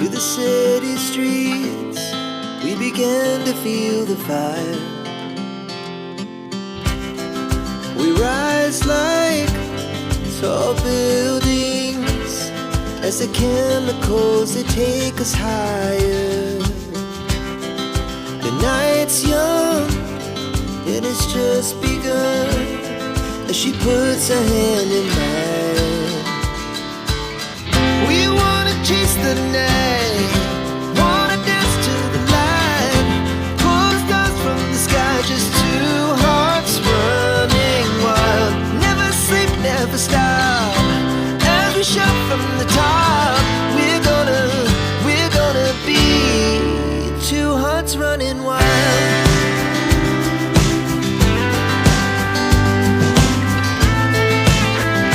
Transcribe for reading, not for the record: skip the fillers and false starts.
to the city streets, we began to feel the fire. We rise like tall buildings as the chemicals, they take us higher. The night's young and it's just begun as she puts her hand in mine. We wanna chase the night, wanna dance to the light, pull the stars from the sky, just two hearts running wild. Never sleep, never stop, as we shout from the top.